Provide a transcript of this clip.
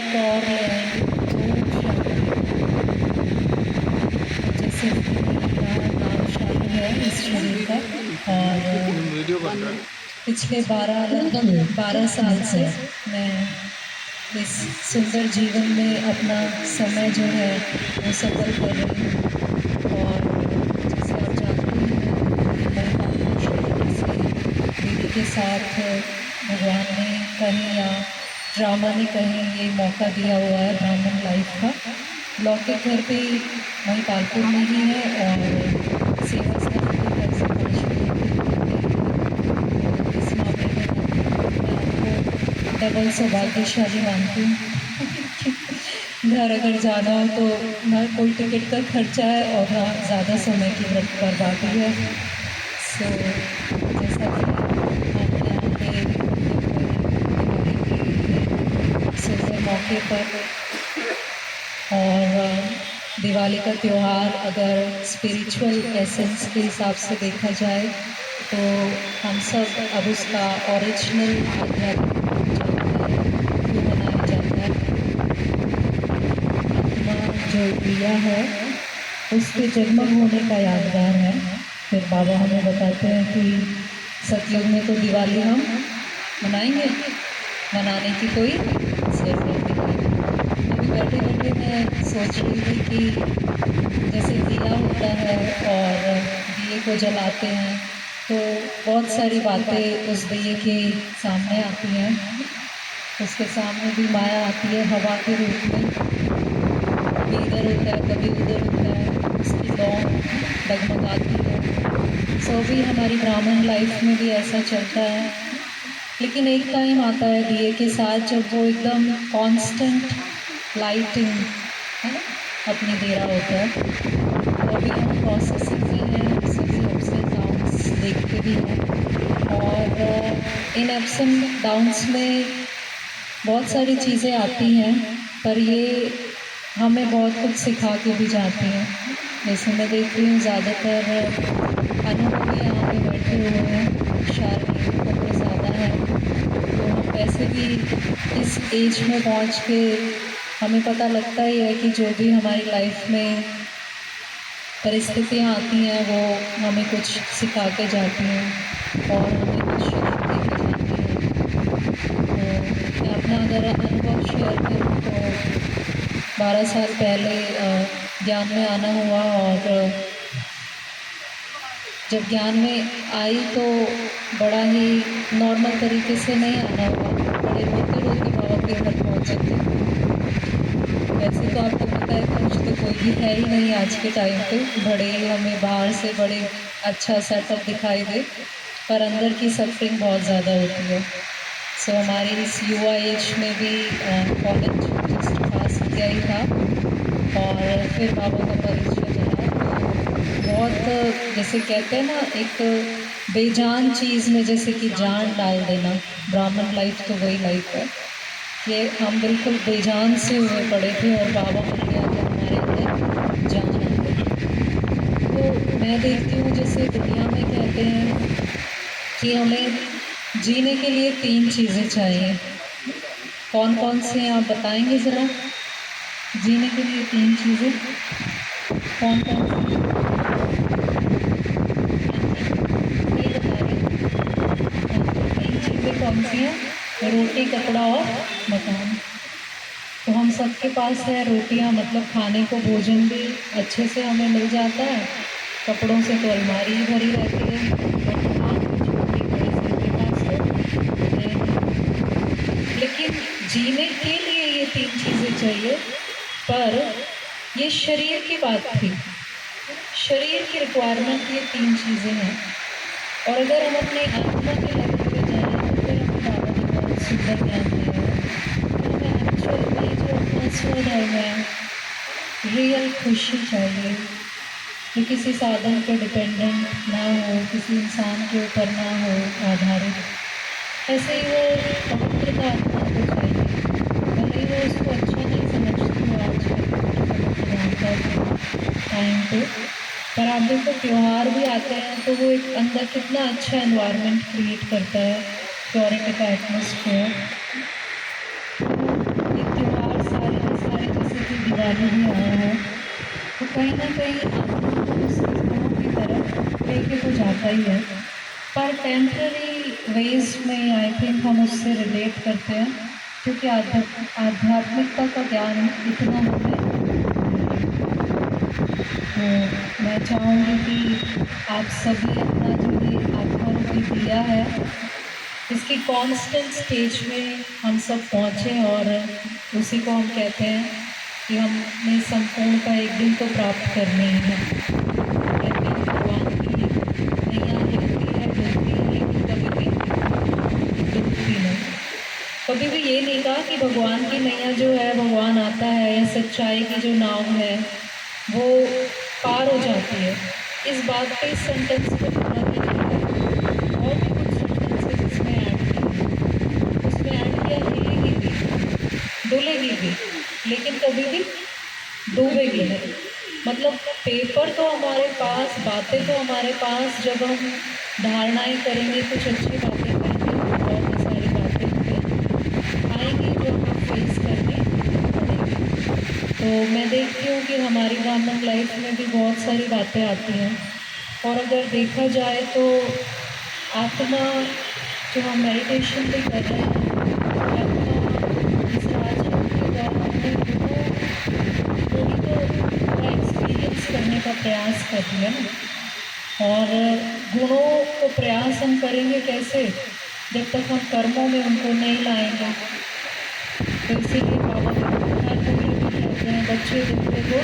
एक और ले आएंगे तो जैसे कि मेरा नाम शालू है इस शरीर का। और पिछले 12 से मैं इस सुंदर जीवन में अपना समय जो है वो सफल कर रही हूँ। और जैसे आप जानते ही हैं कि मैं कानपुर शरीर से दीदी के साथ भगवान ने कहीं या ड्रामा ने कहीं ये मौका दिया हुआ है ब्राह्मण लाइफ का। लौकिक घर भी वहीं कानपुर में ही है और सेवा स्थल भी घर से 5 मिनट की दूरी पे। इस मामले में मैं आपको डबल सौभाग्यशाली मानती हूँ। घर अगर जाना हो तो ना कोई टिकट का खर्चा है और ना ज़्यादा समय की बर्बादी है। सो जैसा कि आप यहाँ पे सुंदर मौके पर और दिवाली का त्यौहार अगर स्पिरिचुअल एसेंस के हिसाब से देखा जाए तो हम सब अब उसका ओरिजिनल आध्यात्मिक जो मनाया जाता है। आत्मा जो दिया है उसके जन्म होने का यादगार है। फिर बाबा हमें बताते हैं कि सतयुग में तो दिवाली हम मनाएंगे, मनाने की कोई ज़रूरत नहीं। अभी बैठे बैठे मैं सोच रही थी कि जैसे दिया होता है और दिए को जलाते हैं तो बहुत सारी बातें उस दिए के सामने आती हैं। उसके सामने भी माया आती है हवा के रूप में, कभी इधर होता है कभी उधर होता है, उसकी लौ डगमगाती है। सो भी हमारी ब्राह्मण लाइफ में भी ऐसा चलता है। लेकिन एक टाइम आता है दिए के साथ जब वो एकदम कांस्टेंट लाइटिंग है ना अपनी दे रहा होता है। तो अभी हम प्रोसेसिंग में हैं, सभी अप्स एंड डाउन्स देखते भी हैं और इन अप्स एंड डाउन्स में बहुत सारी चीज़ें आती हैं पर ये हमें बहुत कुछ सिखा के भी जाती हैं। जैसे मैं देख रही हूँ ज़्यादातर अनुभवी यहाँ पे बैठे हुए हैं, शारीरिक उम्र ज़्यादा है तो हम वैसे भी इस एज में पहुँच के हमें पता लगता ही है कि जो भी हमारी लाइफ में परिस्थितियाँ आती हैं वो हमें कुछ सिखा के जाती हैं और हमें कुछ दे के जाती हैं। तो मैं अपना अगर अनुभव शेयर करूँ तो 12 साल पहले ज्ञान में आना हुआ और जब ज्ञान में आई तो बड़ा ही नॉर्मल तरीके से नहीं आना हुआ, बड़े रोते रोते बाबा के घर पहुँचे थे। वैसे तो आपको पता है कुछ तो कोई भी है ही नहीं आज के टाइम पे, बड़े हमें बाहर से बड़े अच्छा सेटअप दिखाई दे पर अंदर की सफरिंग बहुत ज़्यादा होती है। सो हमारी इस युवा एज में भी कॉलेज जस्ट पास किया ही था और फिर बाबा का परिचय चला। बहुत जैसे कहते हैं ना एक बेजान चीज़ में जैसे कि जान डाल देना, ब्राह्मण लाइफ तो वही लाइफ है। ये हम बिल्कुल बेजान से हुए पड़े थे और बाबा मिल गया तो हमारे अंदर जान आ गई। तो मैं देखती हूँ जैसे दुनिया में कहते हैं कि हमें जीने के लिए 3 चीज़ें चाहिए। कौन कौन से हैं आप बताएंगे ज़रा? जीने के लिए 3 चीज़ें कौन कौन सी? ये बताइए 3 चीज़ें कौन सी हैं? रोटी, कपड़ा और मकान। तो हम सबके पास है रोटियां, मतलब खाने को भोजन भी अच्छे से हमें मिल जाता है, कपड़ों से तो अलमारी ही भरी रहती है, बट मकान छोटी बड़ी सबके पास है नहीं। लेकिन जीने के लिए ये 3 चीज़ें चाहिए पर ये शरीर की बात थी, शरीर की रिक्वायरमेंट ये 3 चीज़ें हैं। और अगर हम अपने आत्मा के लेवल पे जाएँ तो फिर हमें बाबा ने बहुत सुंदर ज्ञान दिया है कि हमें एक्चुअल में जो अपना स्वधर्म है, रियल खुशी चाहिए जो किसी साधन पे डिपेंडेंट ना हो, किसी इंसान के ऊपर ना हो आधारित। ऐसे ही वो पवित्रता आत्मा को चाहिए, भले ही वो उसको अच्छा नहीं समझती हो आजकल टाइम पे। पर आप देखो त्यौहार भी आते हैं तो वो एक अंदर कितना अच्छा एनवायरनमेंट क्रिएट करता है, प्योरिटी का एटमॉस्फेयर। एक त्यौहार दिवाली भी आया है, तो कहीं ना कहीं आत्मा को उस गुणों की तरफ लेके तो जाता ही है, पर टेम्पररी वेज में आई थिंक हम उससे रिलेट करते हैं, क्योंकि आध्यात्मिकता का ज्ञान इतना हमें। तो मैं चाहूँगी कि आप सभी अपना जो ये आत्मा रूपी दिया है, इसकी कांस्टेंट स्टेज में हम सब पहुँचे, और उसी को हम कहते हैं कि हमने संपूर्णता एक दिन तो प्राप्त करनी ही है। कहते हैं भगवान की नैया हिलती है डुलती है, लेकिन कभी भी डूबती नहीं। कभी भी ये नहीं कहा कि भगवान की नैया जो है, भगवान आता है या सच्चाई की जो नाव है वो पार हो जाती है। इस बात पे इस सेंटेंस को पूरा नहीं किया, और भी कुछ सेंटेंसेस इसमें ऐड किए, उसमें ऐड किया हिलेगी भी, डुलेगी भी, लेकिन कभी भी डूबेगी नहीं। मतलब पेपर तो हमारे पास, बातें तो हमारे पास, जब हम धारणाएं करेंगे, कुछ अच्छी बातें करेंगे, बहुत सारी बातें हमें आएंगी जो हमें फेस करनी पड़ेगी। तो मैं देखती हूँ कि हमारी ब्राह्मण लाइफ में भी बहुत सारी बातें आती हैं, और अगर देखा जाए तो आत्मा, जो हम मेडिटेशन भी कर रहे हैं, आत्मा इस राजयोग के द्वारा अपने गुणों को ही तो पूरा एक्सपीरियंस करने का प्रयास कर रही है ना। और गुणों को प्रयास हम करेंगे कैसे, जब तक हम कर्मों में उनको नहीं लाएंगे। तो इसीलिए बाबा हर कोई भी कहते हैं, बच्चे दूसरे को